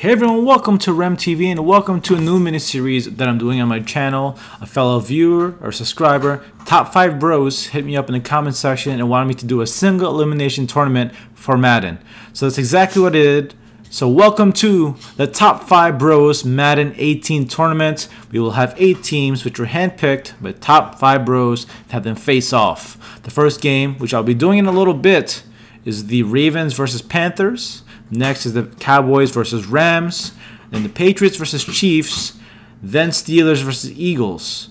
Hey everyone, welcome to Rem TV and welcome to a new mini-series that I'm doing on my channel. A fellow viewer or subscriber, Top 5 Bros, hit me up in the comment section and wanted me to do a single elimination tournament for Madden. So that's exactly what I did. So welcome to the Top 5 Bros Madden 18 tournament. We will have 8 teams which were handpicked by top 5 bros to have them face off. The first game, which I'll be doing in a little bit, is the Ravens versus Panthers. Next is the Cowboys versus Rams, then the Patriots versus Chiefs, then Steelers versus Eagles.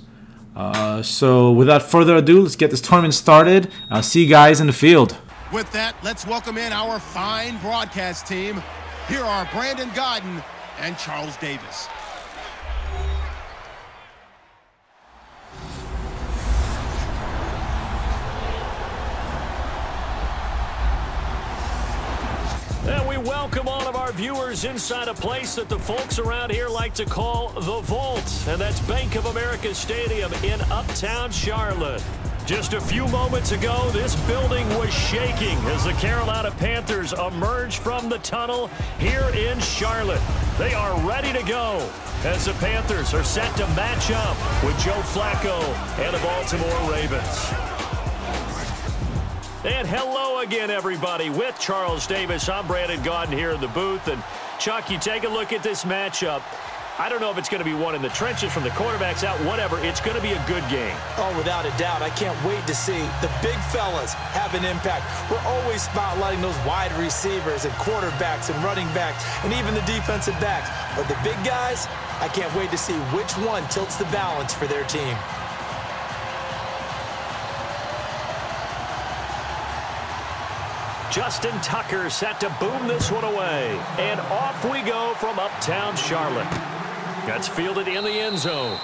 So without further ado, let's get this tournament started. I'll see you guys in the field. With that, let's welcome in our fine broadcast team. Here are Brandon Godden and Charles Davis. And we welcome all of our viewers inside a place that the folks around here like to call the Vault, and that's Bank of America Stadium in Uptown Charlotte. Just a few moments ago, this building was shaking as the Carolina Panthers emerged from the tunnel here in Charlotte. They are ready to go as the Panthers are set to match up with Joe Flacco and the Baltimore Ravens. And hello again, everybody. With Charles Davis, I'm Brandon Godden here in the booth. And Chuck, you take a look at this matchup. I don't know if it's going to be one in the trenches from the quarterbacks out, whatever. It's going to be a good game. Oh, without a doubt. I can't wait to see the big fellas have an impact. We're always spotlighting those wide receivers and quarterbacks and running backs and even the defensive backs. But the big guys, I can't wait to see which one tilts the balance for their team. Justin Tucker set to boom this one away. And off we go from Uptown Charlotte. That's fielded in the end zone.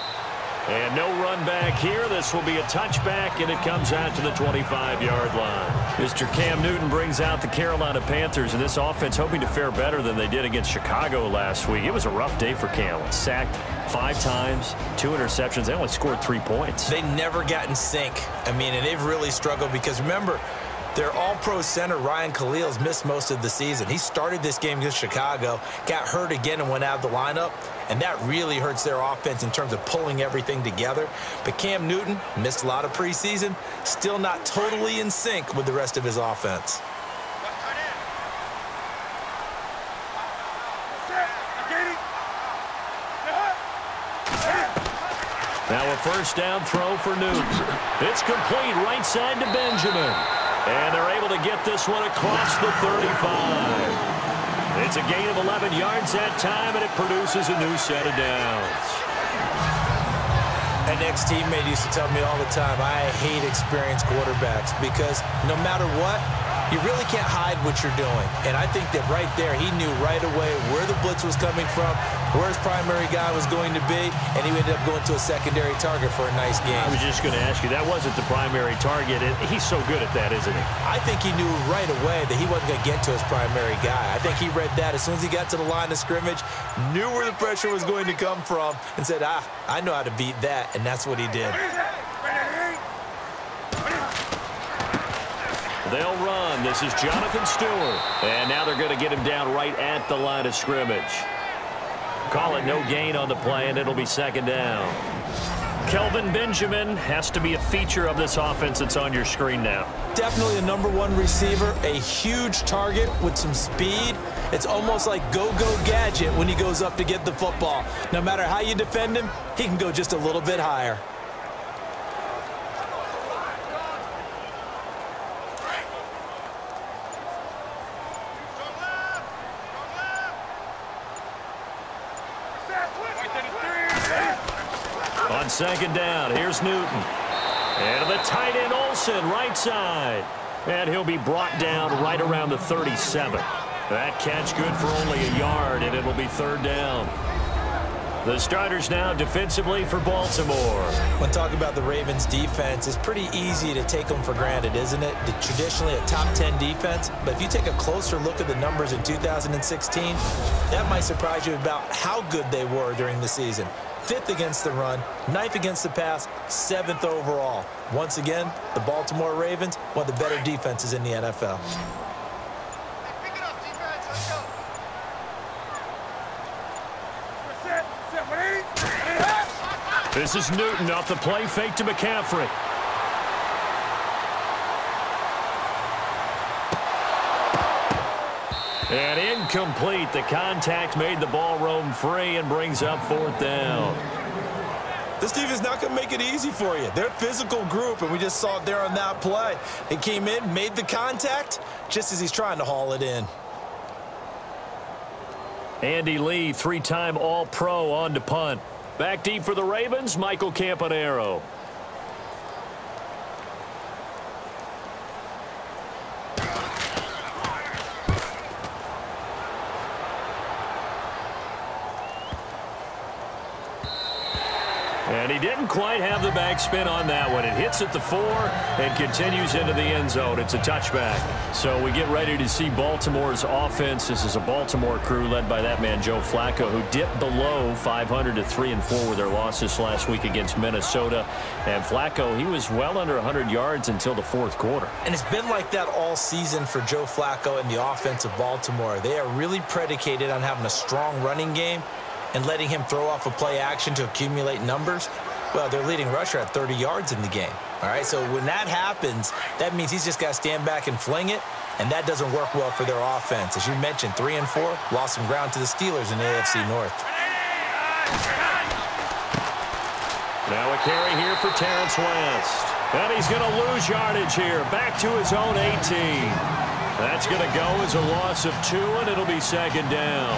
And no run back here. This will be a touchback, and it comes out to the 25-yard line. Mr. Cam Newton brings out the Carolina Panthers, and this offense hoping to fare better than they did against Chicago last week. It was a rough day for Cam. Sacked 5 times, 2 interceptions. They only scored 3 points. They never got in sync. I mean, and they've really struggled because, remember, their all-pro center, Ryan Khalil's missed most of the season. He started this game against Chicago, got hurt again and went out of the lineup, and that really hurts their offense in terms of pulling everything together. But Cam Newton missed a lot of preseason, still not totally in sync with the rest of his offense. Now a first down throw for Newton. It's complete right side to Benjamin. And they're able to get this one across the 35. It's a gain of 11 yards that time, and it produces a new set of downs. An ex-teammate used to tell me all the time, I hate experienced quarterbacks because no matter what, you really can't hide what you're doing. And I think that right there, he knew right away where the blitz was coming from, where his primary guy was going to be, and he ended up going to a secondary target for a nice game. I was just going to ask you, that wasn't the primary target. He's so good at that, isn't he? I think he knew right away that he wasn't going to get to his primary guy. I think he read that as soon as he got to the line of scrimmage, knew where the pressure was going to come from, and said, I know how to beat that, and that's what he did. They'll run. This is Jonathan Stewart. And now they're going to get him down right at the line of scrimmage. Call it no gain on the play, and it'll be second down. Kelvin Benjamin has to be a feature of this offense that's on your screen now. Definitely a #1 receiver, a huge target with some speed. It's almost like go-go gadget when he goes up to get the football. No matter how you defend him, he can go just a little bit higher. On second down, here's Newton. And the tight end Olsen, right side. And he'll be brought down right around the 37. That catch good for only a yard, and it'll be third down. The starters now defensively for Baltimore. When talking about the Ravens' defense, it's pretty easy to take them for granted, isn't it? Traditionally a top 10 defense, but if you take a closer look at the numbers in 2016, that might surprise you about how good they were during the season. 5th against the run, 9th against the pass, 7th overall. Once again, the Baltimore Ravens, one of the better defenses in the NFL. This is Newton off the play fake to McCaffrey. And incomplete. The contact made the ball roam free and brings up 4th down. This defense is not going to make it easy for you. They're a physical group, and we just saw it there on that play. He came in, made the contact, just as he's trying to haul it in. Andy Lee, 3-time All-Pro on to punt. Back deep for the Ravens, Michael Campanaro. And he didn't quite have the backspin on that one. It hits at the 4 and continues into the end zone. It's a touchback. So we get ready to see Baltimore's offense. This is a Baltimore crew led by that man, Joe Flacco, who dipped below 500 to 3-4 with their losses last week against Minnesota. And Flacco, he was well under 100 yards until the 4th quarter. And it's been like that all season for Joe Flacco and the offense of Baltimore. They are really predicated on having a strong running game and letting him throw off a play action to accumulate numbers. Well, their leading rusher had 30 yards in the game. All right, so when that happens, that means he's just got to stand back and fling it, and that doesn't work well for their offense. As you mentioned, 3-4, lost some ground to the Steelers in the AFC North. Now a carry here for Terrence West. And he's going to lose yardage here, back to his own 18. That's going to go as a loss of 2, and it'll be 2nd down.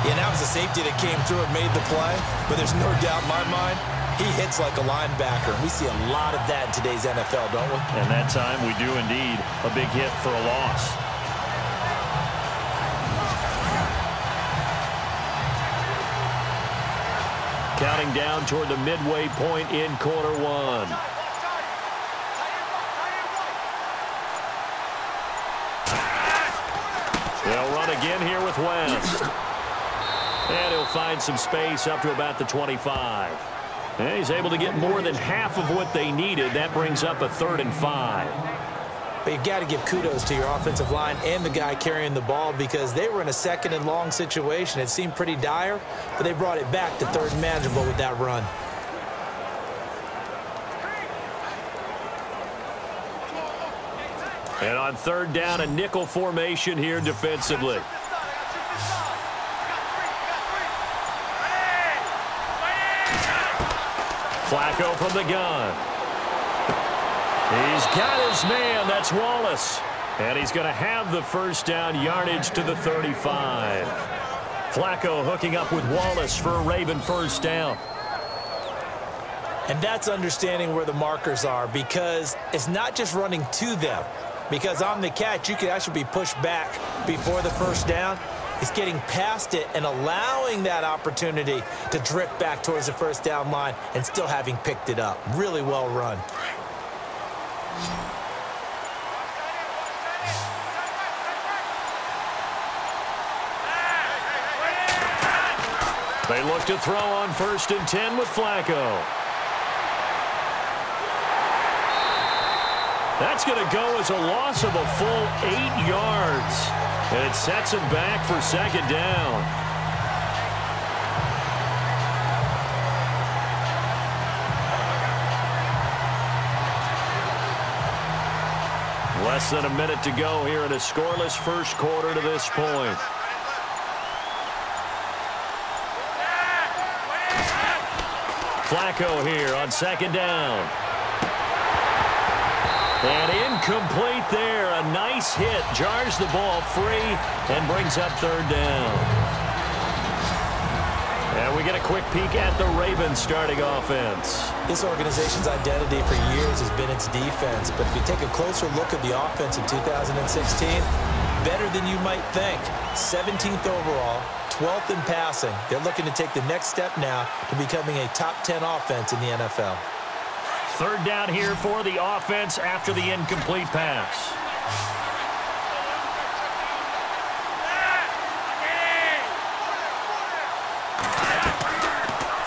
Yeah, that was a safety that came through and made the play, but there's no doubt in my mind, he hits like a linebacker. We see a lot of that in today's NFL, don't we? And that time we do indeed a big hit for a loss. Counting down toward the midway point in quarter 1. They'll run again here with West. And he'll find some space up to about the 25. And he's able to get more than half of what they needed. That brings up a 3rd and 5. But you've got to give kudos to your offensive line and the guy carrying the ball because they were in a 2nd and long situation. It seemed pretty dire, but they brought it back to 3rd and manageable with that run. And on 3rd down, a nickel formation here defensively. Flacco from the gun. He's got his man. That's Wallace. And he's going to have the 1st down yardage to the 35. Flacco hooking up with Wallace for a Raven 1st down. And that's understanding where the markers are because it's not just running to them. Because on the catch, you could actually be pushed back before the 1st down. It's getting past it and allowing that opportunity to drift back towards the 1st down line and still having picked it up. Really well run. They look to throw on 1st and 10 with Flacco. That's going to go as a loss of a full 8 yards. And it sets him back for 2nd down. Less than a minute to go here in a scoreless 1st quarter to this point. Flacco here on 2nd down. And incomplete there. A nice hit. Jars the ball free and brings up 3rd down. And we get a quick peek at the Ravens starting offense. This organization's identity for years has been its defense. But if you take a closer look at the offense in 2016, better than you might think. 17th overall, 12th in passing. They're looking to take the next step now to becoming a top 10 offense in the NFL. 3rd down here for the offense after the incomplete pass.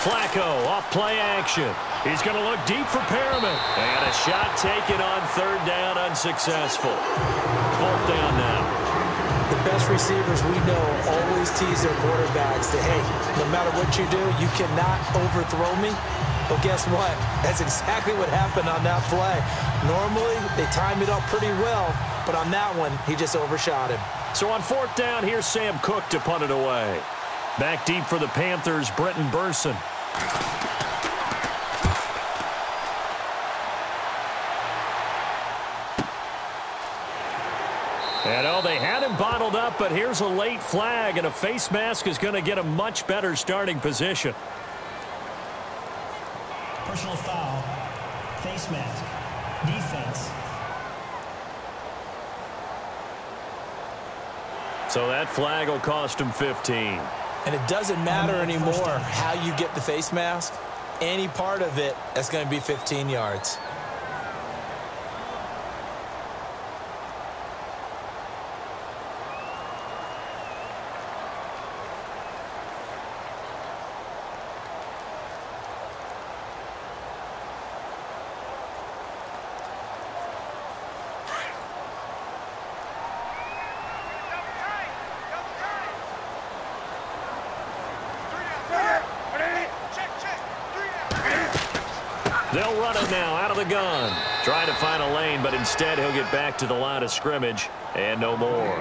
Flacco off play action. He's going to look deep for Perriman. And a shot taken on 3rd down, unsuccessful. 4th down now. The best receivers we know always tease their quarterbacks that, hey, no matter what you do, you cannot overthrow me. But guess what? That's exactly what happened on that play. Normally, they timed it up pretty well, but on that one, he just overshot him. So on 4th down, here's Sam Cook to punt it away. Back deep for the Panthers, Brenton Burson. And oh, they had him bottled up, but here's a late flag, and a face mask is going to get a much better starting position. Personal foul, face mask, defense. So that flag will cost him 15. And it doesn't matter anymore how you get the face mask. Any part of it, that's going to be 15 yards. They'll run it now out of the gun. Trying to find a lane, but instead he'll get back to the line of scrimmage and no more.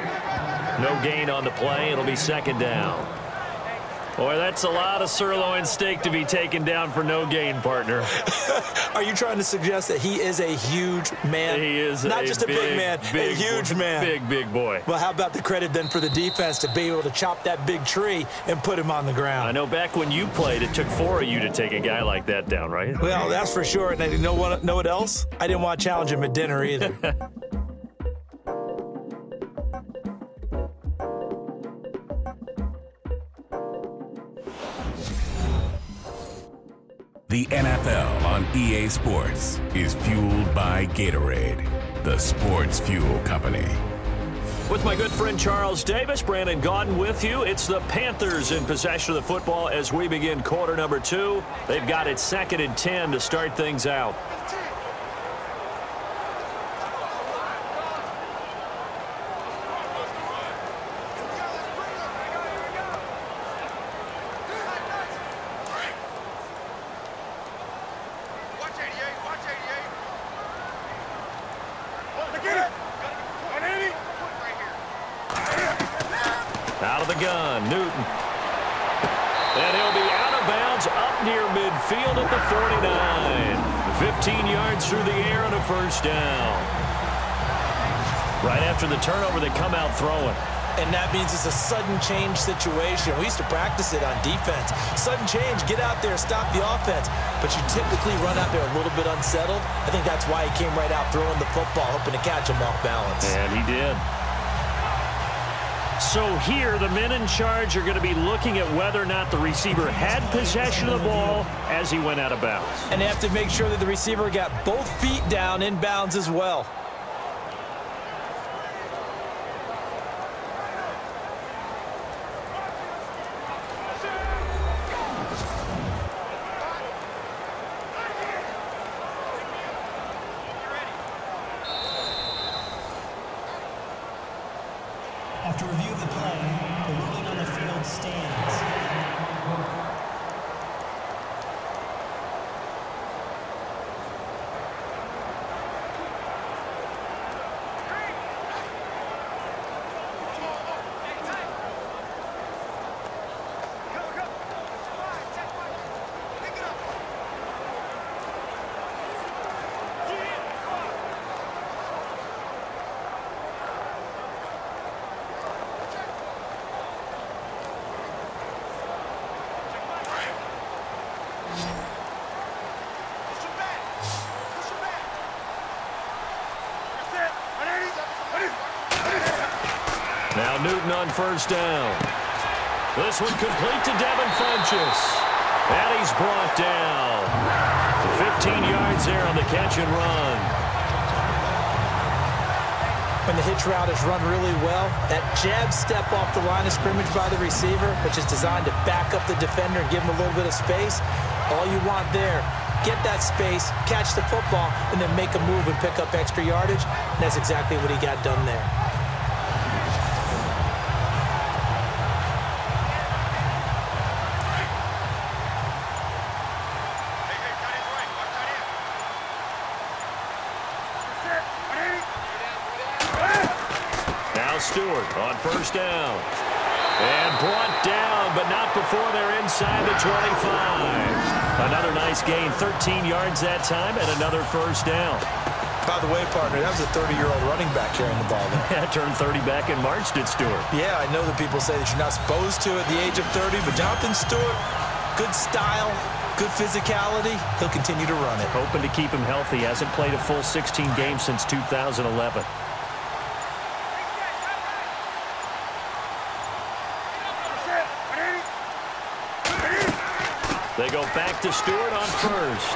No gain on the play. It'll be 2nd down. Boy, that's a lot of sirloin steak to be taken down for no gain, partner. Are you trying to suggest that he is a huge man? He is not just a big man, a huge man. Big boy. Well, how about the credit then for the defense to be able to chop that big tree and put him on the ground? I know back when you played, it took 4 of you to take a guy like that down, right? Well, that's for sure. And you know what else? I didn't want to challenge him at dinner either. The NFL on EA Sports is fueled by Gatorade, the sports fuel company. With my good friend Charles Davis, Brandon Gaudin with you. It's the Panthers in possession of the football as we begin quarter number 2. They've got it 2nd and 10 to start things out. Out of the gun, Newton. And he'll be out of bounds up near midfield at the 49. 15 yards through the air and a 1st down. Right after the turnover, they come out throwing. And that means it's a sudden change situation. We used to practice it on defense. Sudden change, get out there, stop the offense. But you typically run out there a little bit unsettled. I think that's why he came right out throwing the football, hoping to catch him off balance. And he did. So here, the men in charge are going to be looking at whether or not the receiver had possession of the ball as he went out of bounds. And they have to make sure that the receiver got both feet down in bounds as well. After review of the play, the ruling on the field stands. Now Newton on 1st down. This one complete to Devin Funchess. And he's brought down. 15 yards there on the catch and run. When the hitch route is run really well, that jab step off the line of scrimmage by the receiver, which is designed to back up the defender and give him a little bit of space, all you want there, get that space, catch the football, and then make a move and pick up extra yardage. And that's exactly what he got done there. Stewart on first down. And brought down, but not before they're inside the 25. Another nice gain, 13 yards that time, and another first down. By the way, partner, that was a 30-year-old running back carrying the ball there. Yeah, turned 30 back in March, did Stewart. Yeah, I know that people say that you're not supposed to at the age of 30, but Jonathan Stewart, good style, good physicality. He'll continue to run it. Hoping to keep him healthy. Hasn't played a full 16 games since 2011. They go back to Stewart on first.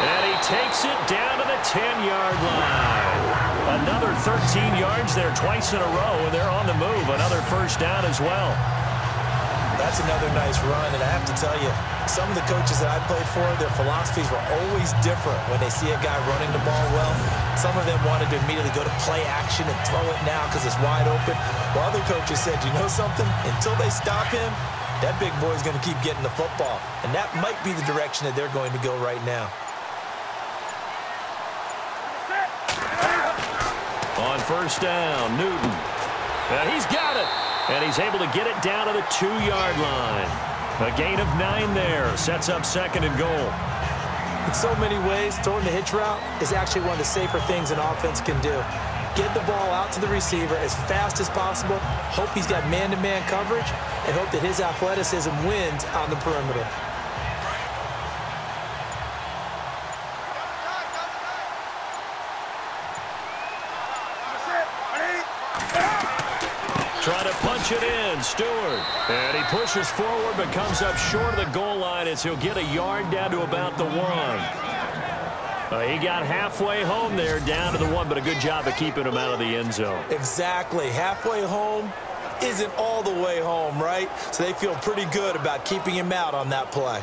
And he takes it down to the 10-yard line. Another 13 yards there twice in a row, and they're on the move. Another first down as well. That's another nice run, and I have to tell you, some of the coaches that I played for, their philosophies were always different when they see a guy running the ball well. Some of them wanted to immediately go to play action and throw it now because it's wide open. While other coaches said, you know something? Until they stop him, that big boy's going to keep getting the football. And that might be the direction that they're going to go right now. On first down, Newton. And he's got it. And he's able to get it down to the 2-yard line. A gain of 9 there. Sets up second and goal. In so many ways, throwing the hitch route is actually one of the safer things an offense can do. Get the ball out to the receiver as fast as possible, hope he's got man-to-man coverage, and hope that his athleticism wins on the perimeter. Trying to punch it in, Stewart. And he pushes forward but comes up short of the goal line as he'll get a yard down to about the 1. He got halfway home there, down to the 1, but a good job of keeping him out of the end zone. Exactly. Halfway home isn't all the way home, right? So they feel pretty good about keeping him out on that play.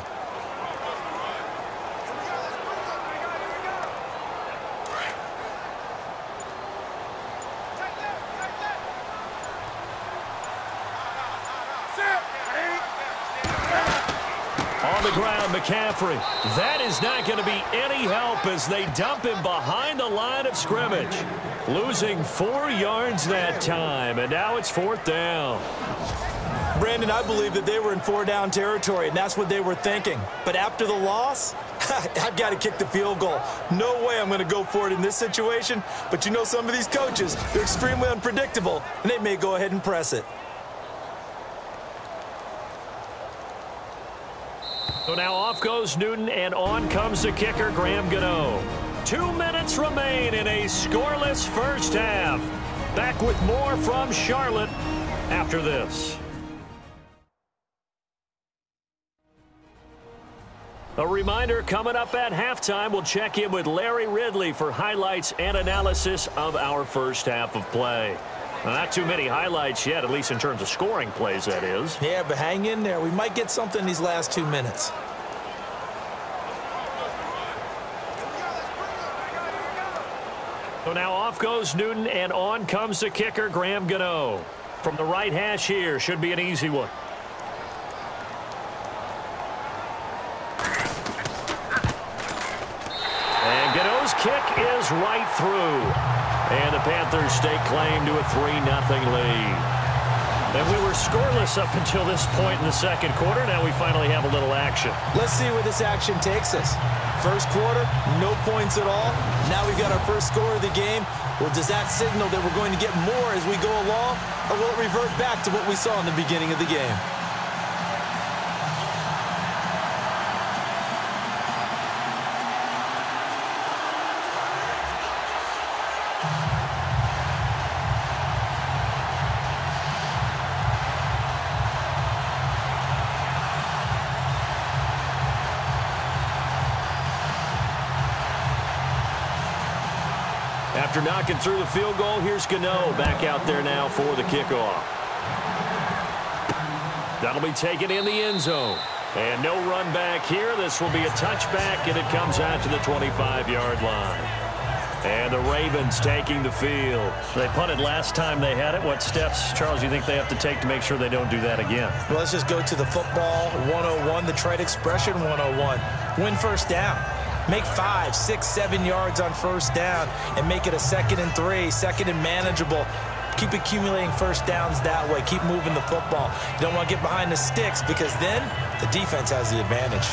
On the ground, McCaffrey. That is not going to be any help as they dump him behind the line of scrimmage. Losing 4 yards that time, and now it's 4th down. Brandon, I believe that they were in 4-down territory, and that's what they were thinking. But after the loss, I've got to kick the field goal. No way I'm going to go for it in this situation. But you know some of these coaches, they're extremely unpredictable, and they may go ahead and press it. So now off goes Newton, and on comes the kicker, Graham Gano. 2 minutes remain in a scoreless first half. Back with more from Charlotte after this. A reminder, coming up at halftime, we'll check in with Larry Ridley for highlights and analysis of our first half of play. Not too many highlights yet, at least in terms of scoring plays, that is. Yeah, but hang in there. We might get something in these last 2 minutes. So now off goes Newton, and on comes the kicker, Graham Gano. From the right hash here, should be an easy one. And Gano's kick is right through. And the Panthers stake claim to a 3-0 lead. And we were scoreless up until this point in the second quarter. Now we finally have a little action. Let's see where this action takes us. First quarter, no points at all. Now we've got our first score of the game. Well, does that signal that we're going to get more as we go along? Or will it revert back to what we saw in the beginning of the game? After knocking through the field goal, here's Gano back out there now for the kickoff. That'll be taken in the end zone. And no run back here. This will be a touchback, and it comes out to the 25-yard line. And the Ravens taking the field. They punted last time they had it. What steps, Charles, do you think they have to take to make sure they don't do that again? Well, let's just go to the football 101, the trade expression 101. Win first down. Make 5, 6, 7 yards on first down and make it a 2nd and 3, second and manageable. Keep accumulating first downs that way. Keep moving the football. You don't want to get behind the sticks because then the defense has the advantage.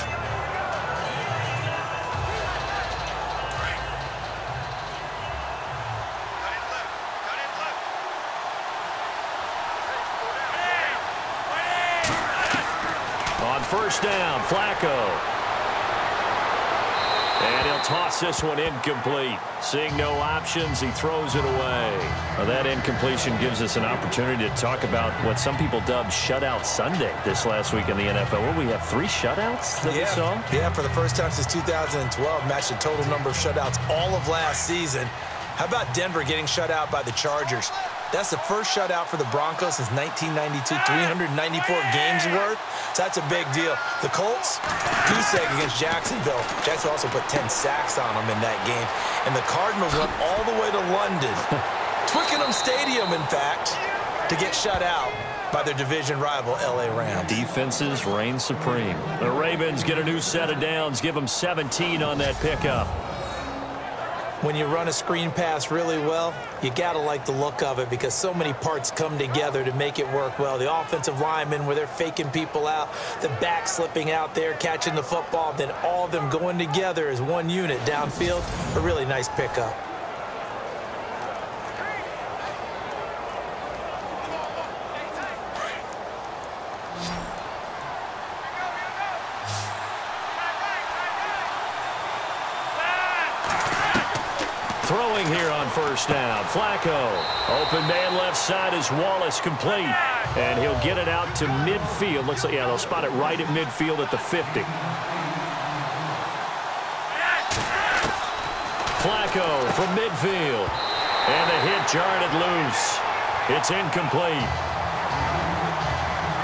On first down, Flacco. And he'll toss this one incomplete. Seeing no options, he throws it away. Well, that incompletion gives us an opportunity to talk about what some people dubbed Shutout Sunday this last week in the NFL. Well, we have 3 shutouts that we saw? Yeah, for the first time since 2012, matched the total number of shutouts all of last season. How about Denver getting shut out by the Chargers? That's the first shutout for the Broncos since 1992, 394 games worth. So that's a big deal. The Colts, goose egg against Jacksonville. Jacksonville also put 10 sacks on them in that game. And the Cardinals went all the way to London, Twickenham Stadium, in fact, to get shut out by their division rival, LA Rams. Defenses reign supreme. The Ravens get a new set of downs, give them 17 on that pickup. When you run a screen pass really well, you got to like the look of it because so many parts come together to make it work well. The offensive linemen, where they're faking people out, the back slipping out there, catching the football, then all of them going together as one unit downfield. A really nice pickup. Throwing here on first down, Flacco. Open man left side is Wallace, complete. And he'll get it out to midfield. Looks like, yeah, they'll spot it right at midfield at the 50. Flacco from midfield. And the hit jarred it loose. It's incomplete.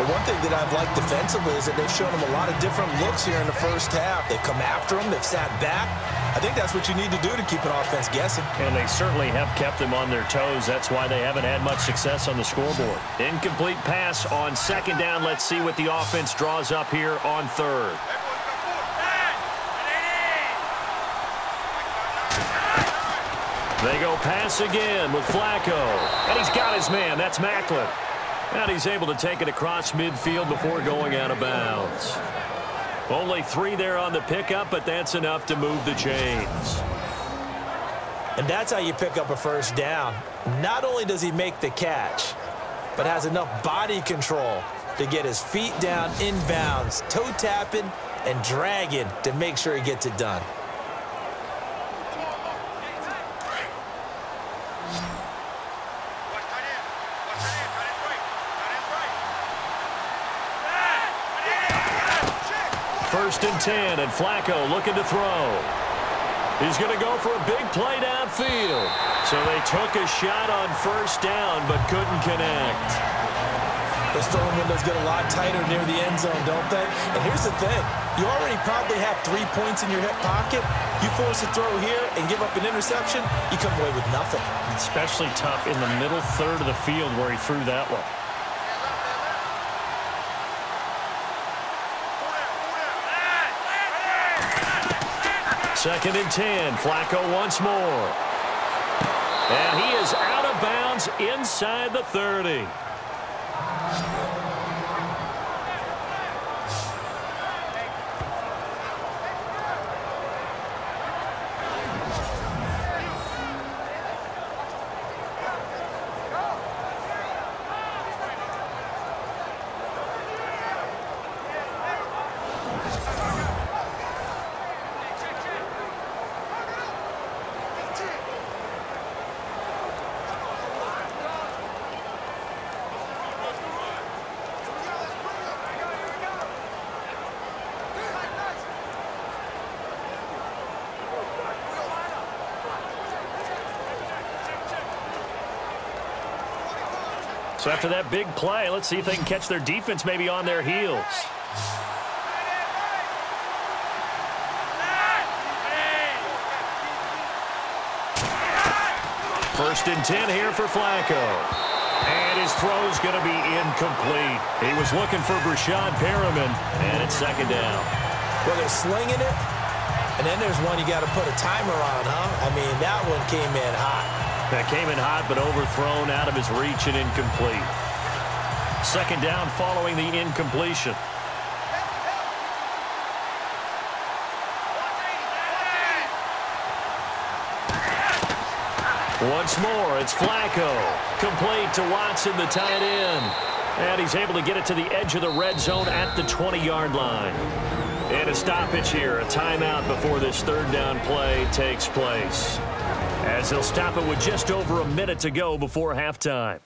But one thing that I've liked defensively is that they've shown them a lot of different looks here in the first half. They've come after them. They've sat back. I think that's what you need to do to keep an offense guessing. And they certainly have kept them on their toes. That's why they haven't had much success on the scoreboard. Incomplete pass on second down. Let's see what the offense draws up here on third. They go pass again with Flacco. And he's got his man. That's Macklin. And he's able to take it across midfield before going out of bounds. Only 3 there on the pickup, but that's enough to move the chains. And that's how you pick up a first down. Not only does he make the catch, but has enough body control to get his feet down inbounds, toe tapping and dragging to make sure he gets it done. First and 10, and Flacco looking to throw. He's going to go for a big play downfield. So they took a shot on first down, but couldn't connect. Those throwing windows get a lot tighter near the end zone, don't they? And here's the thing. You already probably have 3 points in your hip pocket. You force a throw here and give up an interception, you come away with nothing. Especially tough in the middle third of the field where he threw that one. Second and 10, Flacco once more. And he is out of bounds inside the 30. So after that big play, let's see if they can catch their defense maybe on their heels. First and 10 here for Flacco. And his throw's going to be incomplete. He was looking for Brashad Perriman, and it's second down. Well, they're slinging it, and then there's one you got to put a timer on, huh? I mean, that one came in hot. That came in hot, but overthrown out of his reach and incomplete. Second down following the incompletion. Once more, it's Flacco. Complete to Watson, the tight end. And he's able to get it to the edge of the red zone at the 20-yard line. And a stoppage here, a timeout before this third down play takes place. As he'll stop it with just over a minute to go before halftime.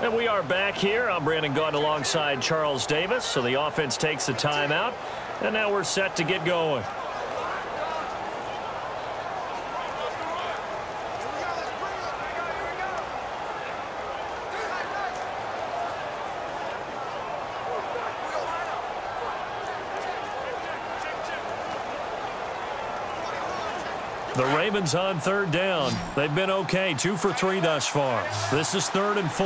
And we are back here. I'm Brandon Gaudin alongside Charles Davis. So the offense takes a timeout. And now we're set to get going. The Ravens on third down. They've been okay, 2 for 3 thus far. This is 3rd and 4.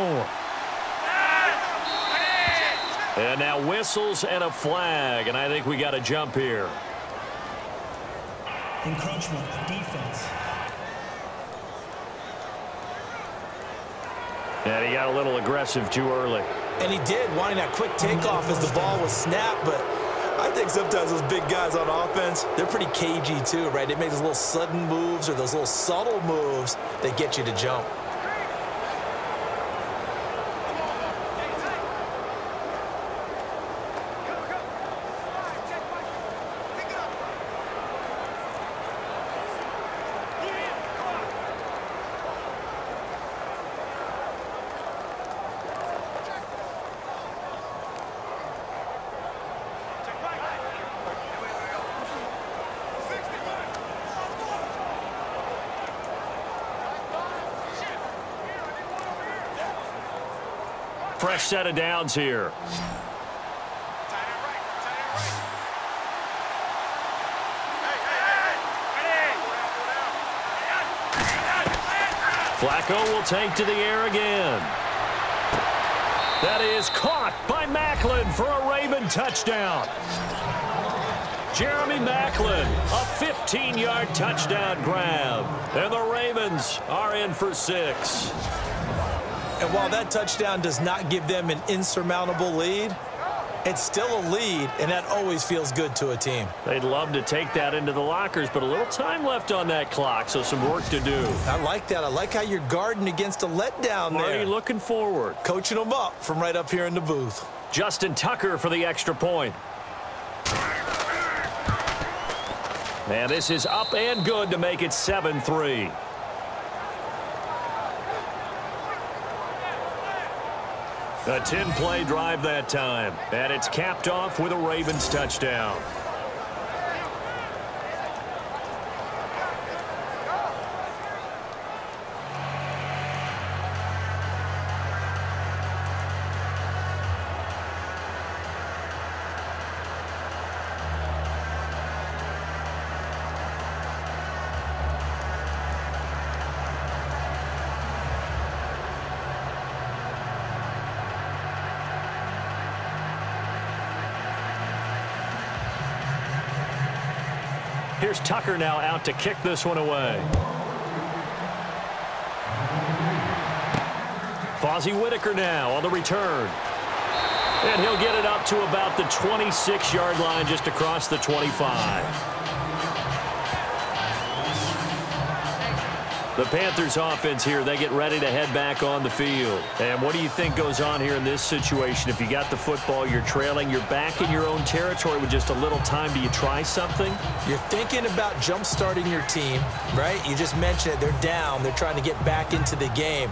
And now whistles and a flag, and I think we got a jump here. Encroachment, defense. And he got a little aggressive too early. And he did, wanting that quick takeoff as the ball was snapped, but I think sometimes those big guys on offense, they're pretty cagey too, right? They make those little sudden moves or those little subtle moves that get you to jump. Fresh set of downs here. Flacco will take to the air again. That is caught by Macklin for a Raven touchdown. Jeremy Macklin, a 15-yard touchdown grab. And the Ravens are in for 6. And while that touchdown does not give them an insurmountable lead, it's still a lead, and that always feels good to a team. They'd love to take that into the lockers, but a little time left on that clock, so some work to do. I like that. I like how you're guarding against a letdown there. Marty looking forward. Coaching them up from right up here in the booth. Justin Tucker for the extra point. And this is up and good to make it 7-3. A 10-play drive that time, and it's capped off with a Ravens touchdown. Here's Tucker now out to kick this one away. Fozzie Whitaker now on the return. And he'll get it up to about the 26-yard line, just across the 25. The Panthers offense here, they get ready to head back on the field. And what do you think goes on here in this situation? If you got the football, you're trailing, you're back in your own territory with just a little time. Do you try something? You're thinking about jump-starting your team, right? You just mentioned it. They're down. They're trying to get back into the game.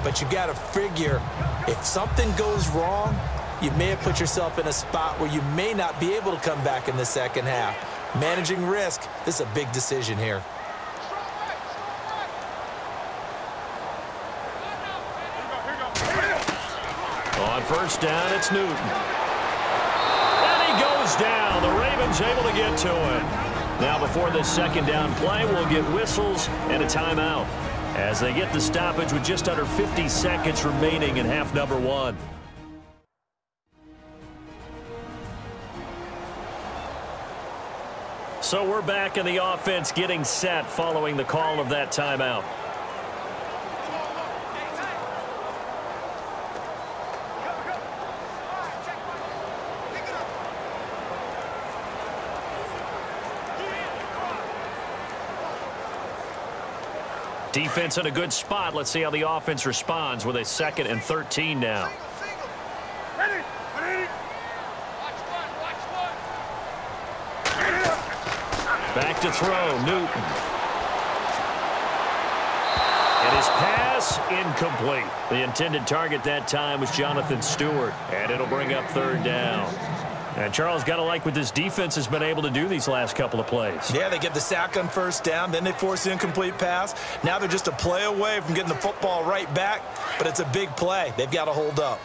But you got to figure, if something goes wrong, you may have put yourself in a spot where you may not be able to come back in the second half. Managing risk, this is a big decision here. On first down, it's Newton. And he goes down. The Ravens able to get to it. Now before this second down play, we'll get whistles and a timeout as they get the stoppage with just under 50 seconds remaining in half number 1. So we're back in the offense getting set following the call of that timeout. Defense in a good spot. Let's see how the offense responds with a 2nd and 13 now. Back to throw, Newton. And his pass, incomplete. The intended target that time was Jonathan Stewart, and it'll bring up 3rd down. And Charles, got to like what this defense has been able to do these last couple of plays. Yeah, they get the sack on 1st down, then they force an incomplete pass. Now they're just a play away from getting the football right back, but it's a big play. They've got to hold up.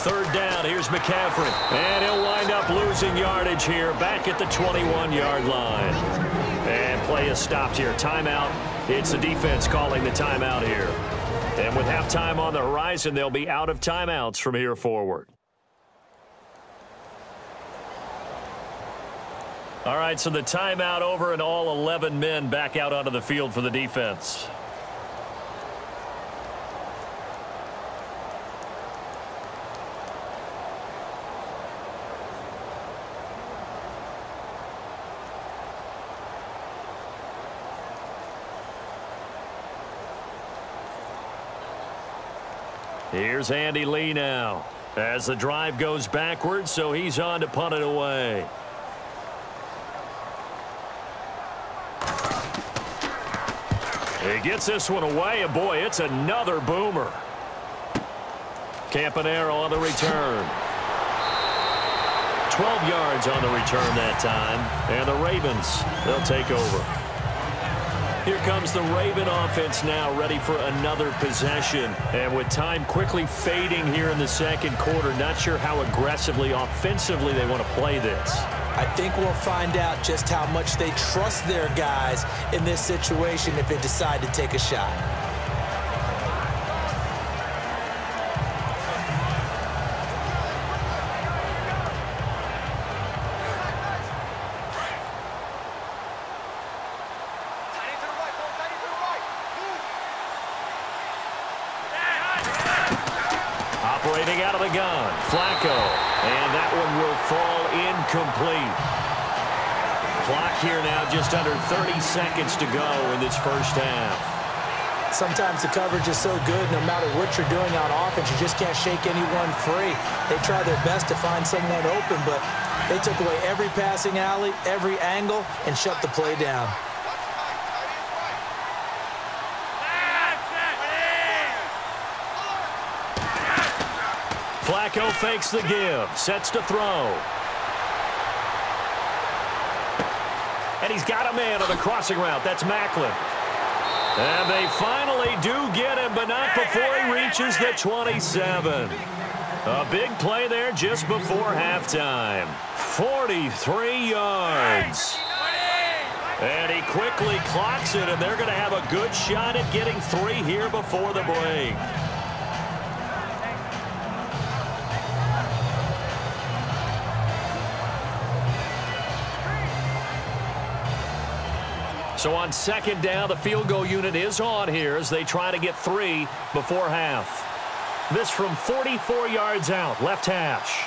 Third down, here's McCaffrey. And he'll wind up losing yardage here back at the 21-yard line. And play is stopped here. Timeout. It's the defense calling the timeout here. And with halftime on the horizon, they'll be out of timeouts from here forward. All right, so the timeout over and all 11 men back out onto the field for the defense. Here's Andy Lee now as the drive goes backwards, so he's on to punt it away. He gets this one away, and boy, it's another boomer. Campanaro on the return. 12 yards on the return that time, and the Ravens, they'll take over. Here comes the Raven offense now, ready for another possession. And with time quickly fading here in the 2nd quarter, not sure how aggressively, offensively they want to play this. I think we'll find out just how much they trust their guys in this situation if they decide to take a shot. Operating out of the gun, Flacco, and that one will fall incomplete. Clock here now, just under 30 seconds to go in this 1st half. Sometimes the coverage is so good, no matter what you're doing on offense, you just can't shake anyone free. They try their best to find someone open, but they took away every passing alley, every angle, and shut the play down. Flacco fakes the give, sets to throw. And he's got a man on the crossing route. That's Macklin. And they finally do get him, but not before he reaches the 27. A big play there just before halftime. 43 yards. And he quickly clocks it, and they're going to have a good shot at getting 3 here before the break. So on 2nd down, the field goal unit is on here as they try to get 3 before half. This from 44 yards out, left hash.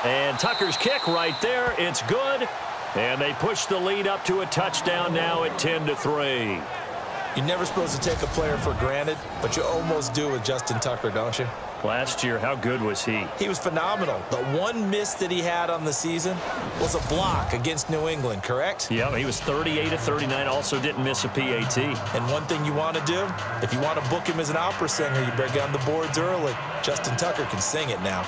And Tucker's kick right there, it's good. And they push the lead up to a touchdown now at 10-3. You're never supposed to take a player for granted, but you almost do with Justin Tucker, don't you? Last year, how good was he? He was phenomenal. The one miss that he had on the season was a block against New England, correct? Yeah, he was 38 of 39, also didn't miss a PAT. And one thing you want to do, if you want to book him as an opera singer, you better get on the boards early. Justin Tucker can sing it now.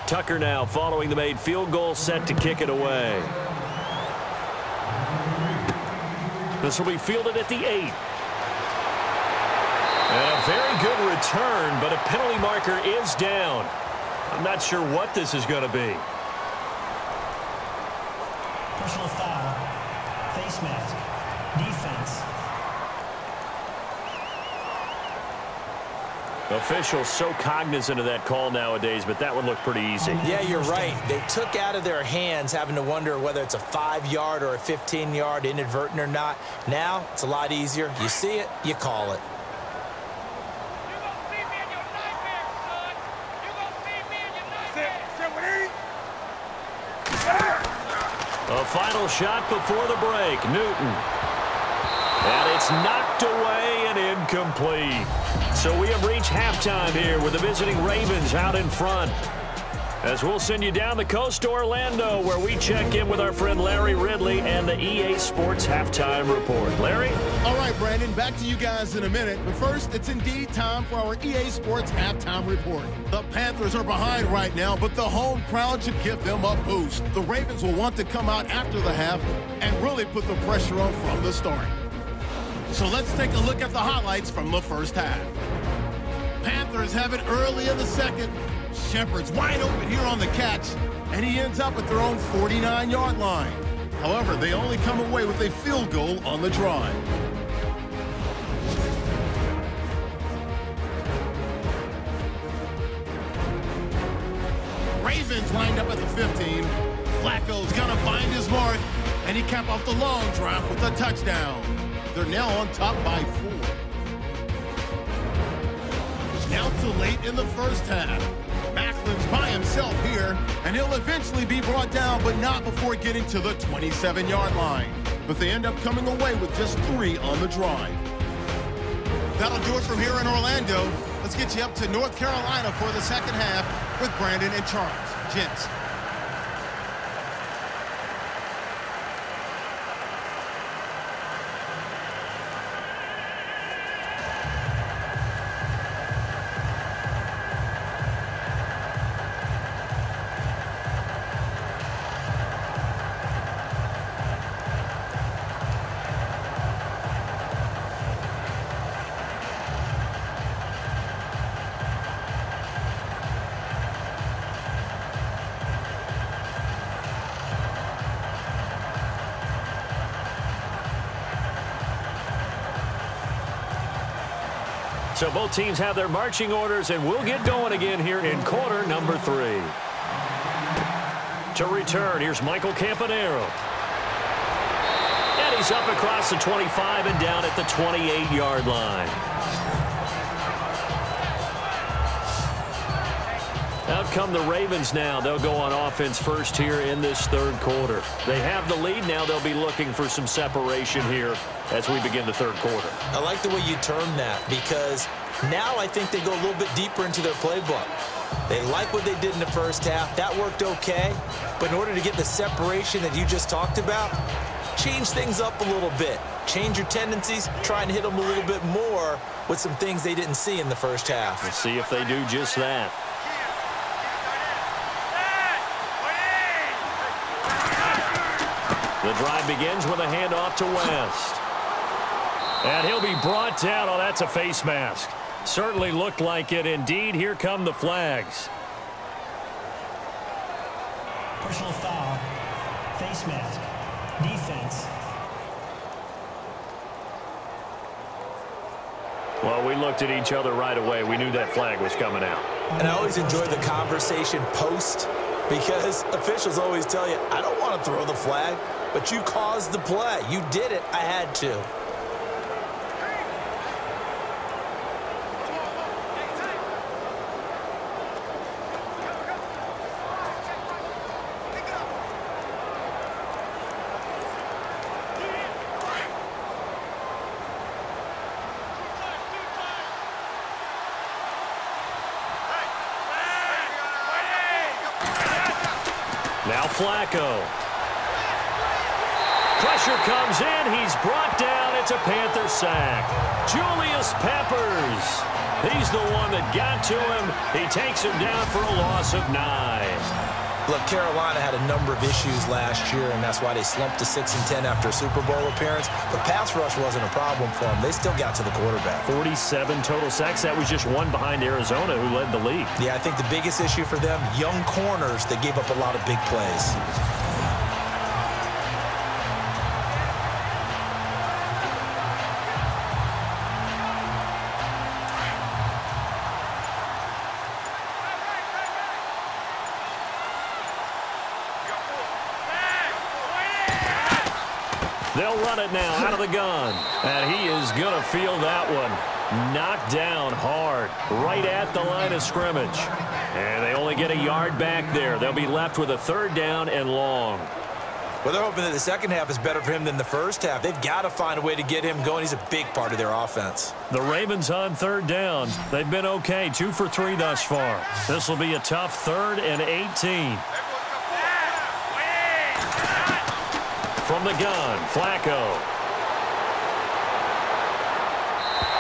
Tucker now following the made field goal, set to kick it away. This will be fielded at the 8. And a very good return, but a penalty marker is down. I'm not sure what this is going to be. Personal foul. Face mask. Defense. Officials so cognizant of that call nowadays, but that would look pretty easy. Yeah, you're right. They took out of their hands having to wonder whether it's a 5-yard or a 15-yard inadvertent or not. Now, it's a lot easier. You see it, you call it. A final shot before the break. Newton. And it's knocked away and incomplete. So we have reached halftime here with the visiting Ravens out in front. As we'll send you down the coast to Orlando, where we check in with our friend Larry Ridley and the EA Sports Halftime Report. Larry? All right, Brandon, back to you guys in a minute. But first, it's indeed time for our EA Sports Halftime Report. The Panthers are behind right now, but the home crowd should give them a boost. The Ravens will want to come out after the half and really put the pressure on from the start. So let's take a look at the highlights from the first half. Panthers have it early in the second. Shepard's wide open here on the catch, and he ends up at their own 49-yard line. However, they only come away with a field goal on the drive. Ravens lined up at the 15. Flacco's gonna find his mark, and he capped off the long drive with a touchdown. They're now on top by 4. Now to late in the first half. Macklin's by himself here, and he'll eventually be brought down, but not before getting to the 27-yard line. But they end up coming away with just 3 on the drive. That'll do it from here in Orlando. Let's get you up to North Carolina for the second half with Brandon and Charles. Gents. So both teams have their marching orders, and we'll get going again here in quarter number 3. To return, here's Michael Campanaro. And he's up across the 25 and down at the 28-yard line. Out come the Ravens now. They'll go on offense first here in this third quarter. They have the lead now. They'll be looking for some separation here as we begin the third quarter. I like the way you termed that, because now I think they go a little bit deeper into their playbook. They like what they did in the first half. That worked okay. But in order to get the separation that you just talked about, change things up a little bit. Change your tendencies, try and hit them a little bit more with some things they didn't see in the first half. We'll see if they do just that. The drive begins with a handoff to West. And he'll be brought down. Oh, that's a face mask. Certainly looked like it. Indeed, here come the flags. Personal foul. Face mask. Defense. Well, we looked at each other right away. We knew that flag was coming out. And I always enjoy the conversation post, because officials always tell you, I don't want to throw the flag, but you caused the play. You did it. I had to. Now Flacco. Pressure comes in. He's brought down. It's a Panther sack. Julius Peppers. He's the one that got to him. He takes him down for a loss of 9. Look, Carolina had a number of issues last year, and that's why they slumped to 6-10 after a Super Bowl appearance. The pass rush wasn't a problem for them. They still got to the quarterback. 47 total sacks. That was just one behind Arizona, who led the league. Yeah, I think the biggest issue for them, young corners that gave up a lot of big plays. They'll run it now out of the gun. And he is going to feel that one. Knocked down hard, right at the line of scrimmage. And they only get a yard back there. They'll be left with a 3rd down and long. Well, they're hoping that the second half is better for him than the first half. They've got to find a way to get him going. He's a big part of their offense. The Ravens on 3rd down. They've been okay, 2 for 3 thus far. This will be a tough 3rd and 18. From the gun, Flacco.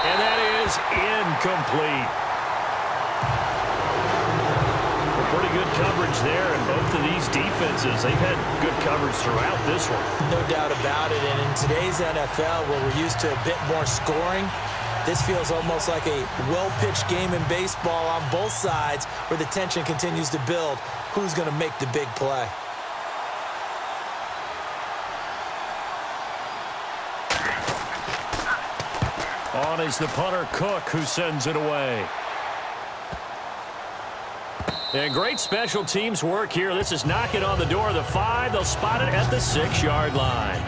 And that is incomplete. Pretty good coverage there, and both of these defenses, they've had good coverage throughout this one. No doubt about it, and in today's NFL, where we're used to a bit more scoring, this feels almost like a well-pitched game in baseball on both sides, where the tension continues to build. Who's going to make the big play? On is the punter, Cook, who sends it away. And great special teams work here. This is knocking on the door of the 5. They'll spot it at the 6-yard line.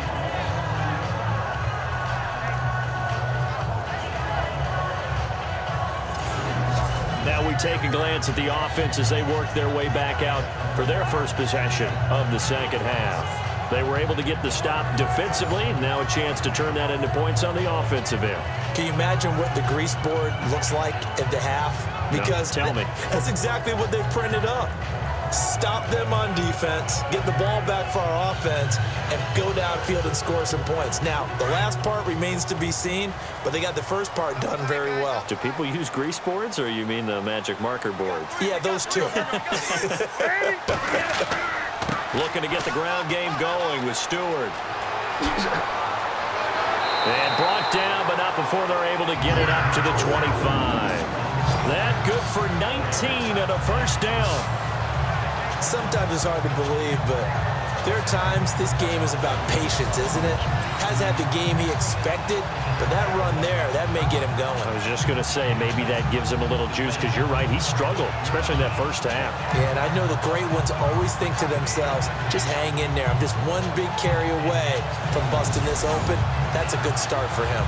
Now we take a glance at the offense as they work their way back out for their first possession of the second half. They were able to get the stop defensively. Now a chance to turn that into points on the offensive end. Can you imagine what the grease board looks like at the half? Because no, tell me. That's exactly what they printed up. Stop them on defense, get the ball back for our offense, and go downfield and score some points. Now, the last part remains to be seen, but they got the first part done very well. Do people use grease boards, or you mean the magic marker boards? Yeah, those two. Looking to get the ground game going with Stewart. And brought down, but not before they're able to get it up to the 25. That good for 19 and a first down. Sometimes it's hard to believe, but there are times this game is about patience, isn't it? Hasn't had the game he expected, but that run there, that may get him going. I was just going to say, maybe that gives him a little juice, because you're right, he struggled, especially in that first half. Yeah, and I know the great ones always think to themselves, just hang in there. I'm just one big carry away from busting this open. That's a good start for him.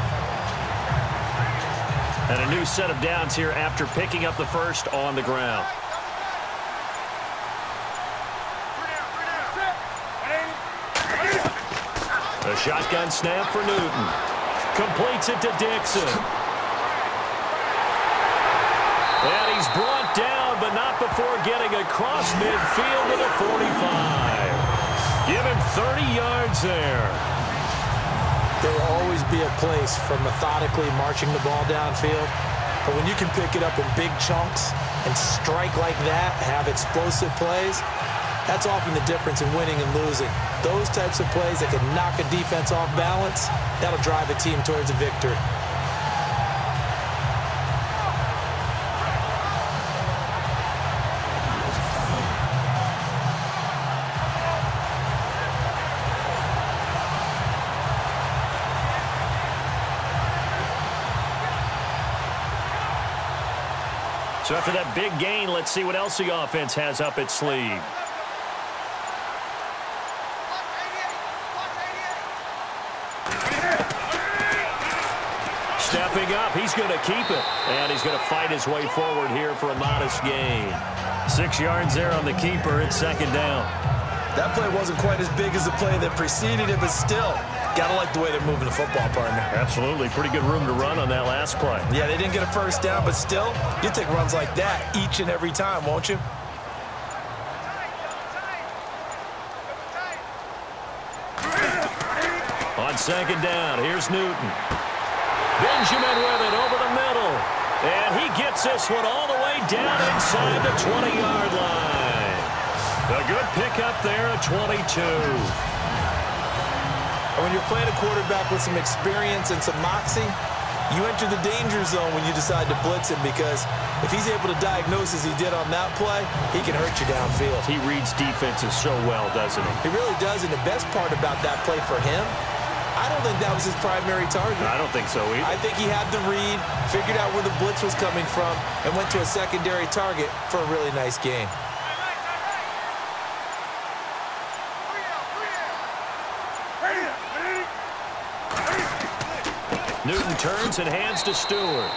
And a new set of downs here after picking up the first on the ground. A shotgun snap for Newton. Completes it to Dixon. And he's brought down, but not before getting across midfield to the 45. Give him 30 yards there. There will always be a place for methodically marching the ball downfield. But when you can pick it up in big chunks and strike like that, have explosive plays, that's often the difference in winning and losing. Those types of plays that can knock a defense off balance, that'll drive a team towards a victory. So after that big gain, let's see what else the offense has up its sleeve. Stepping up, he's going to keep it. And he's going to fight his way forward here for a modest gain. 6 yards there on the keeper. It's second down. That play wasn't quite as big as the play that preceded it, but still, gotta like the way they're moving the football, partner. Absolutely. Pretty good room to run on that last play. Yeah, they didn't get a first down, but still, you take runs like that each and every time, won't you? On second down, here's Newton. Benjamin with it over the middle. And he gets this one all the way down inside the 20-yard line. A good pickup there at 22. When you're playing a quarterback with some experience and some moxie, you enter the danger zone when you decide to blitz him, because if he's able to diagnose as he did on that play, he can hurt you downfield. He reads defenses so well, doesn't he? He really does, and the best part about that play for him, I don't think that was his primary target. I don't think so either. I think he had the read, figured out where the blitz was coming from, and went to a secondary target for a really nice gain. Newton turns and hands to Stewart.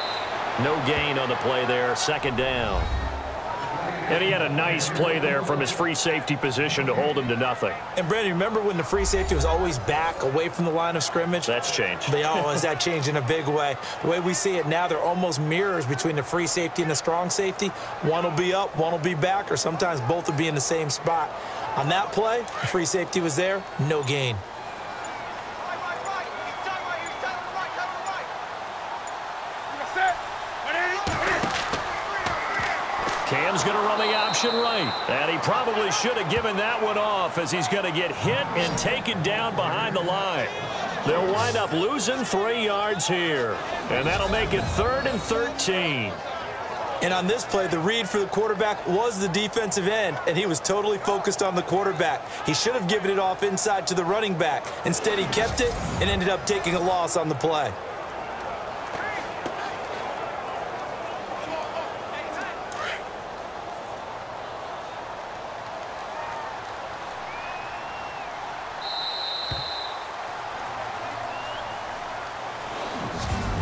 No gain on the play there, second down. And he had a nice play there from his free safety position to hold him to nothing. And, Brandon, remember when the free safety was always back away from the line of scrimmage? That's changed. That changed in a big way. The way we see it now, they're almost mirrors between the free safety and the strong safety. One will be up, one will be back, or sometimes both will be in the same spot. On that play, the free safety was there, no gain. Cam's going to run the option right. And he probably should have given that one off, as he's going to get hit and taken down behind the line. They'll wind up losing 3 yards here. And that'll make it 3rd and 13. And on this play, the read for the quarterback was the defensive end, and he was totally focused on the quarterback. He should have given it off inside to the running back. Instead, he kept it and ended up taking a loss on the play.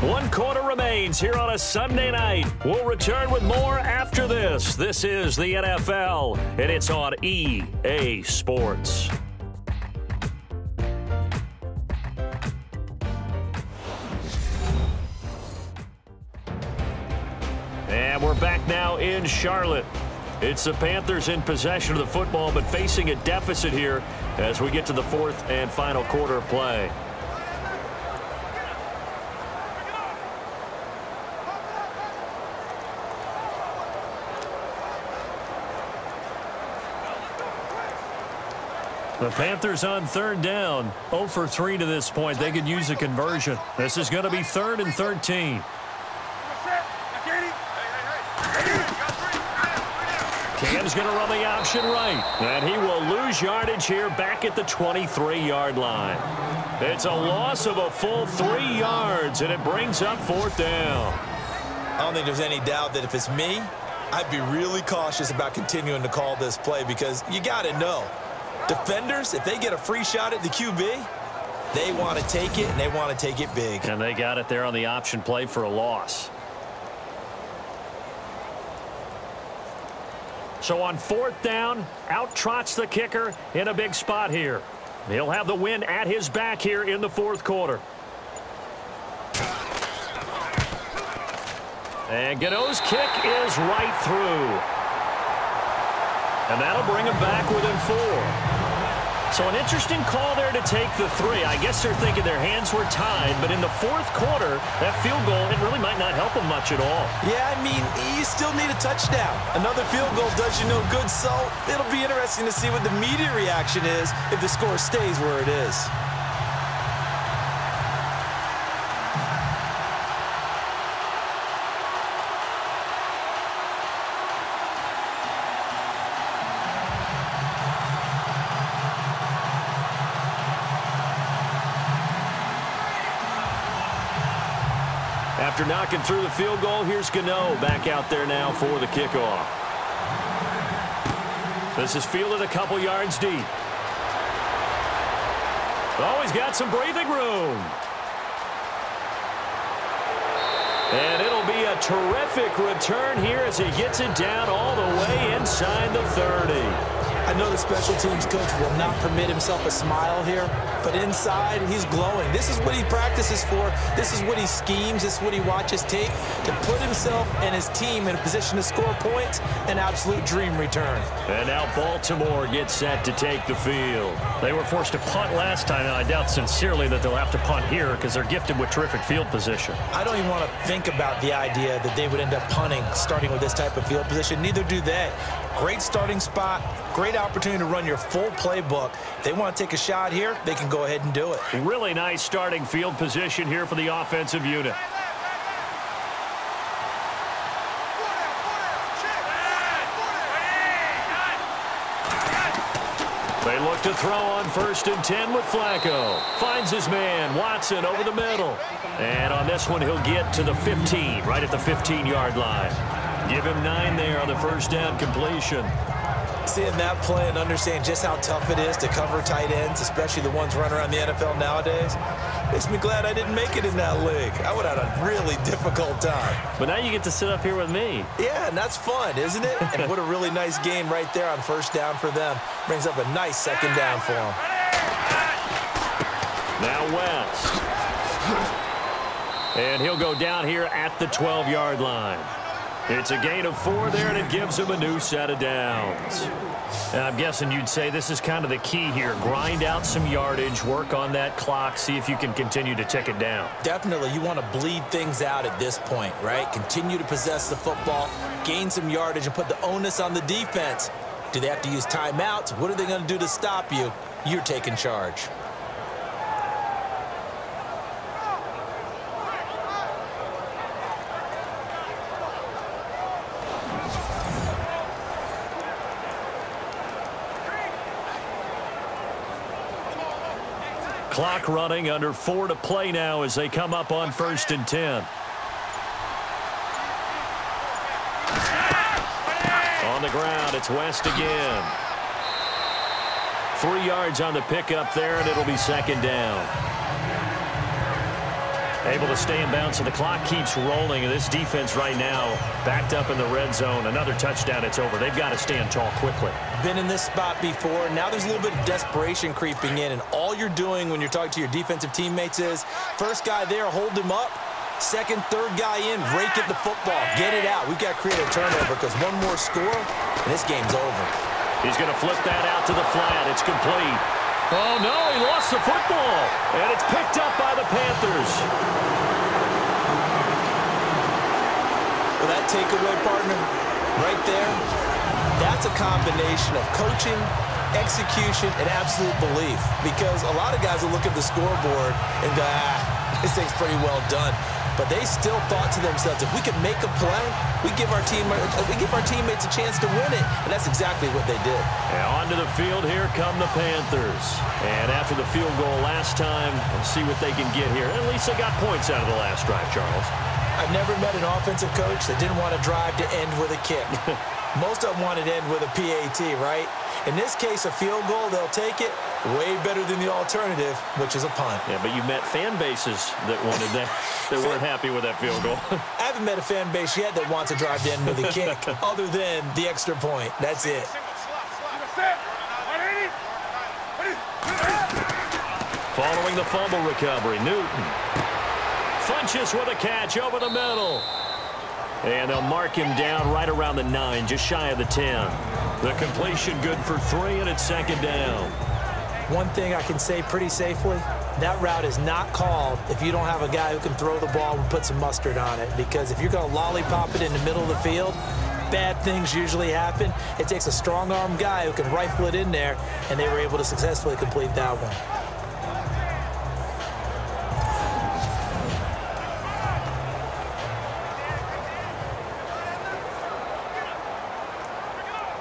One quarter remains here on a Sunday night. We'll return with more after this. This is the NFL, and it's on EA Sports. And we're back now in Charlotte. It's the Panthers in possession of the football, but facing a deficit here as we get to the 4th and final quarter of play. The Panthers on 3rd down, 0 for 3 to this point. They could use a conversion. This is going to be 3rd and 13. Cam's going to run the option right. And he will lose yardage here back at the 23-yard line. It's a loss of a full 3 yards, and it brings up 4th down. I don't think there's any doubt that if it's me, I'd be really cautious about continuing to call this play, because you got to know, defenders, if they get a free shot at the QB, they want to take it, and they want to take it big. And they got it there on the option play for a loss. So on 4th down, out trots the kicker in a big spot here. He'll have the win at his back here in the 4th quarter. And Gano's kick is right through. And that'll bring him back within 4. So an interesting call there to take the 3. I guess they're thinking their hands were tied, but in the 4th quarter, that field goal, it really might not help them much at all. Yeah, I mean, you still need a touchdown. Another field goal does you no good, so it'll be interesting to see what the media reaction is if the score stays where it is. After knocking through the field goal, here's Gano back out there now for the kickoff. This is fielded a couple yards deep. Oh, he's got some breathing room. And it'll be a terrific return here as he gets it down all the way inside the 30. I know the special teams coach will not permit himself a smile here, but inside, he's glowing. This is what he practices for. This is what he schemes. This is what he watches tape to put himself and his team in a position to score points. An absolute dream return. And now Baltimore gets set to take the field. They were forced to punt last time, and I doubt sincerely that they'll have to punt here because they're gifted with terrific field position. I don't even want to think about the idea that they would end up punting starting with this type of field position. Neither do they. Great starting spot, great opportunity to run your full playbook. If they want to take a shot here, they can go ahead and do it. Really nice starting field position here for the offensive unit. They look to throw on 1st and 10 with Flacco. Finds his man, Watson, over the middle. And on this one, he'll get to the 15, right at the 15-yard line. Give him 9 there on the first down completion. Seeing that play and understanding just how tough it is to cover tight ends, especially the ones running around the NFL nowadays, makes me glad I didn't make it in that league. I would have had a really difficult time. But now you get to sit up here with me. Yeah, and that's fun, isn't it? And what a really nice game right there on first down for them. Brings up a nice second down for them. Now West. And he'll go down here at the 12-yard line. It's a gain of 4 there, and it gives him a new set of downs. And I'm guessing you'd say this is kind of the key here. Grind out some yardage, work on that clock, see if you can continue to tick it down. Definitely. You want to bleed things out at this point, right? Continue to possess the football, gain some yardage, and put the onus on the defense. Do they have to use timeouts? What are they going to do to stop you? You're taking charge. Clock running, under 4 to play now as they come up on 1st and 10. On the ground, it's West again. 3 yards on the pickup there, and it'll be second down. Able to stay in bounds, so the clock keeps rolling, and this defense right now backed up in the red zone. Another touchdown, it's over. They've got to stand tall quickly. Been in this spot before. Now there's a little bit of desperation creeping in, and all you're doing when you're talking to your defensive teammates is first guy there, hold him up. Second, third guy in, rake at the football. Get it out. We've got to create a turnover because one more score, and this game's over. He's going to flip that out to the flat. It's complete. Oh, no, he lost the football, and it's picked up by the Panthers. Well, that takeaway, partner, right there, that's a combination of coaching, execution, and absolute belief. Because a lot of guys will look at the scoreboard and go, this thing's pretty well done. But they still thought to themselves, if we could make a play, we give our teammates a chance to win it. And that's exactly what they did. And onto the field, here come the Panthers. And after the field goal last time, we'll see what they can get here. At least they got points out of the last drive, Charles. I've never met an offensive coach that didn't want to drive to end with a kick. Most of them wanted to end with a PAT, right? In this case, a field goal, they'll take it. Way better than the alternative, which is a punt. Yeah, but you met fan bases that wanted that, that weren't happy with that field goal. I haven't met a fan base yet that wants to drive to end with a kick, other than the extra point. That's it. Following the fumble recovery, Newton. Funches with a catch over the middle. And they'll mark him down right around the 9, just shy of the 10. The completion good for 3, and it's second down. One thing I can say pretty safely, that route is not called if you don't have a guy who can throw the ball and put some mustard on it. Because if you're going to lollipop it in the middle of the field, bad things usually happen. It takes a strong-arm guy who can rifle it in there, and they were able to successfully complete that one.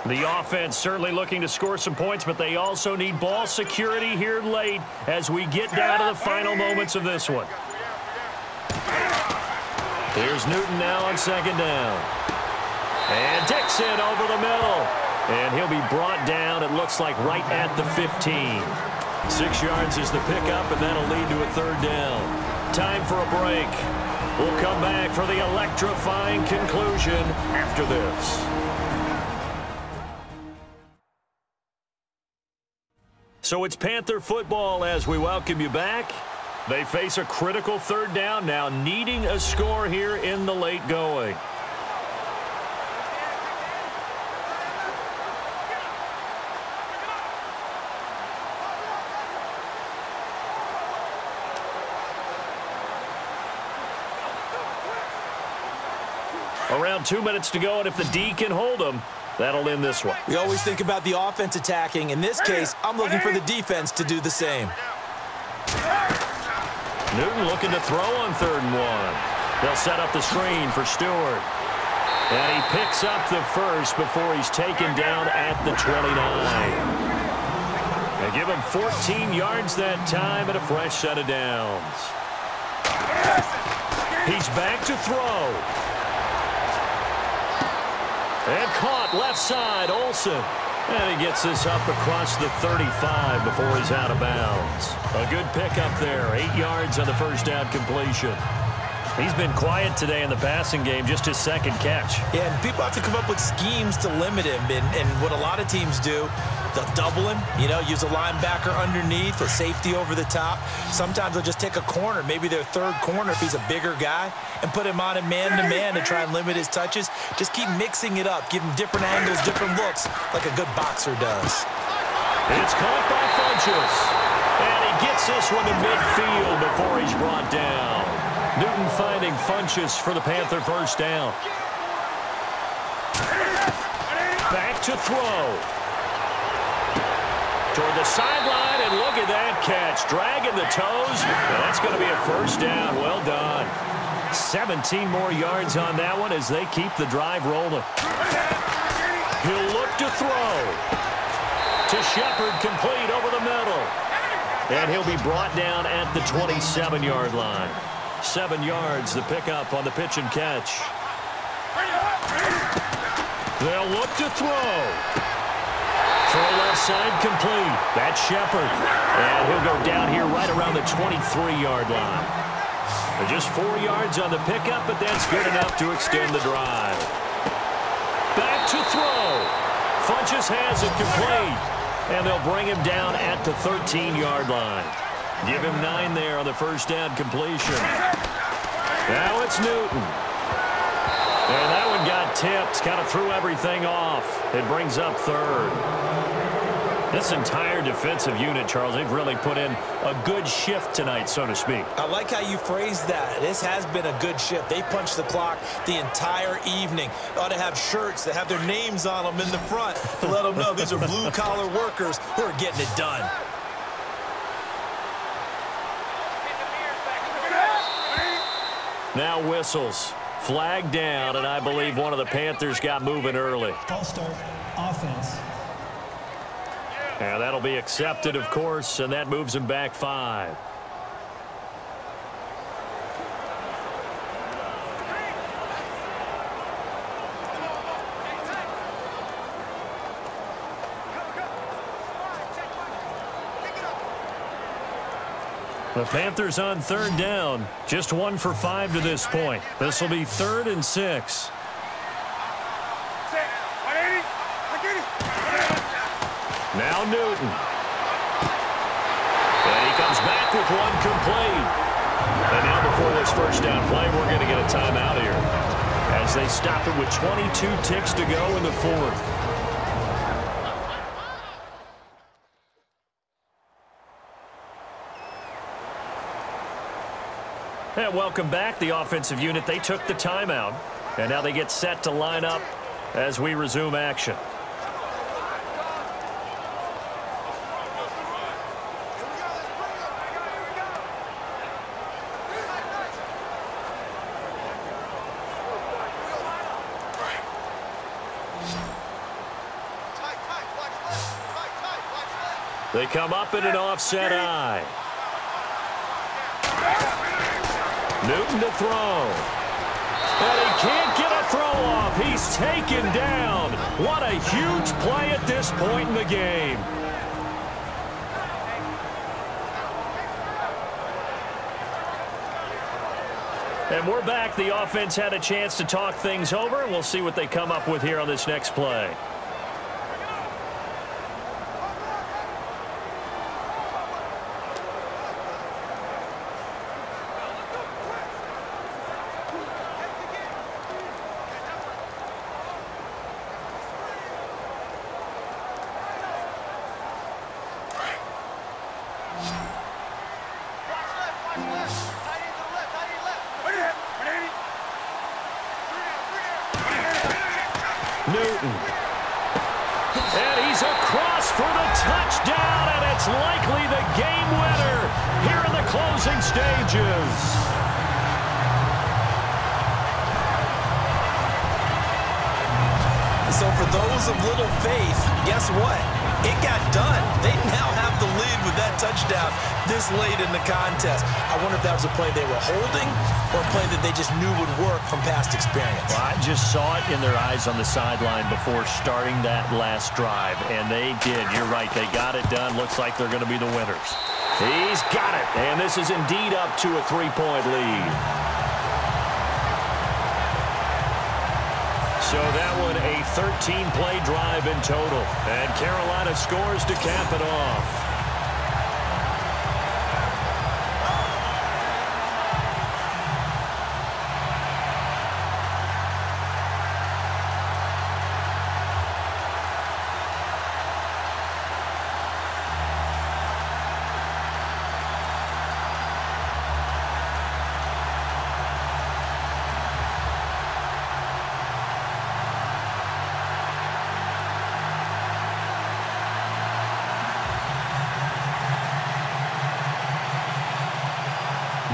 The offense certainly looking to score some points, but they also need ball security here late as we get down to the final moments of this one. Here's Newton now on second down. And Dixon over the middle. And he'll be brought down, it looks like, right at the 15. 6 yards is the pickup, and that'll lead to a third down. Time for a break. We'll come back for the electrifying conclusion after this. So it's Panther football as we welcome you back. They face a critical third down now, needing a score here in the late going. Around 2 minutes to go, and if the D can hold them, That'll end this one. We always think about the offense attacking. In this case, I'm looking for the defense to do the same. Newton looking to throw on 3rd and 1. They'll set up the screen for Stewart. And he picks up the first before he's taken down at the 29. They give him 14 yards that time and a fresh set of downs. He's back to throw. And caught left side, Olsen. And he gets this up across the 35 before he's out of bounds. A good pickup there, 8 yards on the first down completion. He's been quiet today in the passing game, just his 2nd catch. Yeah, and people have to come up with schemes to limit him. And what a lot of teams do, they'll double him, use a linebacker underneath, a safety over the top. Sometimes they'll just take a corner, maybe their 3rd corner if he's a bigger guy, and put him on a man-to-man to try and limit his touches. Just keep mixing it up, give him different angles, different looks, like a good boxer does. It's caught by Funchess. And he gets this one to midfield before he's brought down. Newton finding Funchess for the Panther first down. Back to throw. Toward the sideline, and look at that catch. Dragging the toes, and that's going to be a first down. Well done. 17 more yards on that one as they keep the drive rolling. He'll look to throw. To Shepard, complete over the middle. And he'll be brought down at the 27-yard line. 7 yards, the pickup on the pitch and catch. They'll look to throw. Throw left side complete. That's Shepard. And he'll go down here right around the 23-yard line. Just 4 yards on the pickup, but that's good enough to extend the drive. Back to throw. Funchess has it complete. And they'll bring him down at the 13-yard line. Give him 9 there on the first down completion. Now it's Newton. And that one got tipped, kind of threw everything off. It brings up 3rd. This entire defensive unit, Charles, they've really put in a good shift tonight, so to speak. I like how you phrased that. This has been a good shift. They punched the clock the entire evening. They ought to have shirts that have their names on them in the front to let them know these are blue-collar workers who are getting it done. Now whistles. Flag down, and I believe one of the Panthers got moving early. False start, offense. And that'll be accepted, of course, and that moves him back 5. The Panthers on 3rd down. Just 1 for 5 to this point. This will be 3rd and 6. Now Newton. And he comes back with one complete. And now before this first down play, we're going to get a timeout here as they stop it with 22 ticks to go in the 4th. And welcome back, the offensive unit. They took the timeout, and now they get set to line up as we resume action. They come up in an offset eye. Newton to throw. And he can't get a throw off. He's taken down. What a huge play at this point in the game. And we're back. The offense had a chance to talk things over, and we'll see what they come up with here on this next play. Newton. And he's across for the touchdown, and it's likely the game winner here in the closing stages. So for those of little faith, guess what? It got done. They now have the lead with that touchdown this late in the contest. I wonder if that was a play they were holding or a play that they just knew would work from past experience. Well, I just saw it in their eyes on the sideline before starting that last drive, and they did. You're right. They got it done. Looks like they're going to be the winners. He's got it, and this is indeed up to a 3-point lead. So that one, a 13-play drive in total. And Carolina scores to cap it off.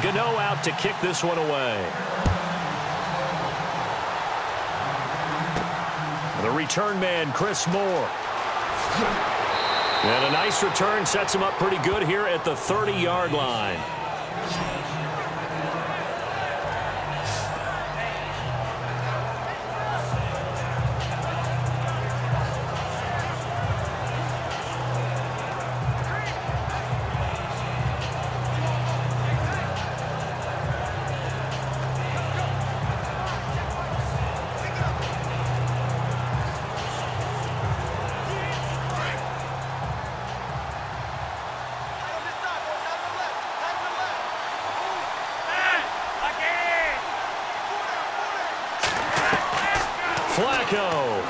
Gano out to kick this one away. The return man, Chris Moore. And a nice return sets him up pretty good here at the 30-yard line. Flacco.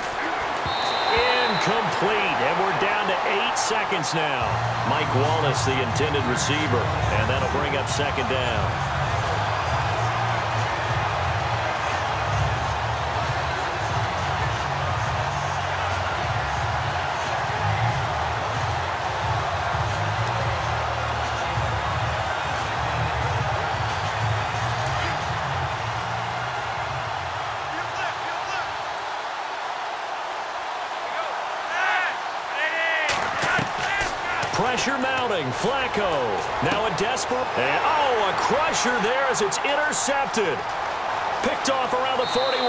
Incomplete. And we're down to 8 seconds now. Mike Wallace, the intended receiver. And that'll bring up second down. Pressure mounting. Flacco. Now a desperate. And, oh, a crusher there as it's intercepted. Picked off around the 41.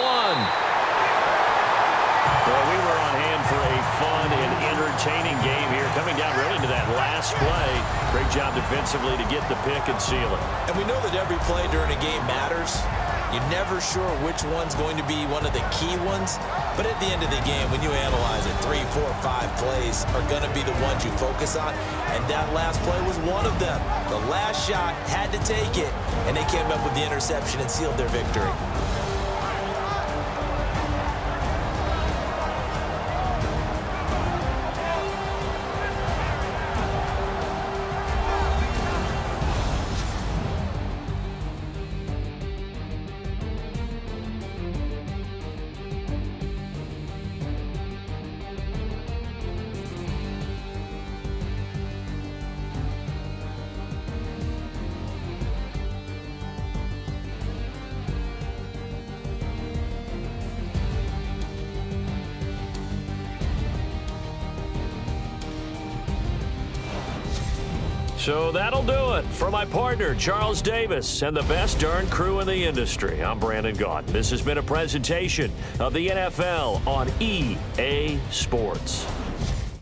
Well, we were on hand for a fun and entertaining game here. Coming down really to that last play. Great job defensively to get the pick and seal it. And we know that every play during a game matters. You're never sure which one's going to be one of the key ones. But at the end of the game, when you analyze it, 3, 4, 5 plays are going to be the ones you focus on. And that last play was one of them. The last shot had to take it, and they came up with the interception and sealed their victory. So that'll do it for my partner, Charles Davis, and the best darn crew in the industry. I'm Brandon Gaudin. This has been a presentation of the NFL on EA Sports.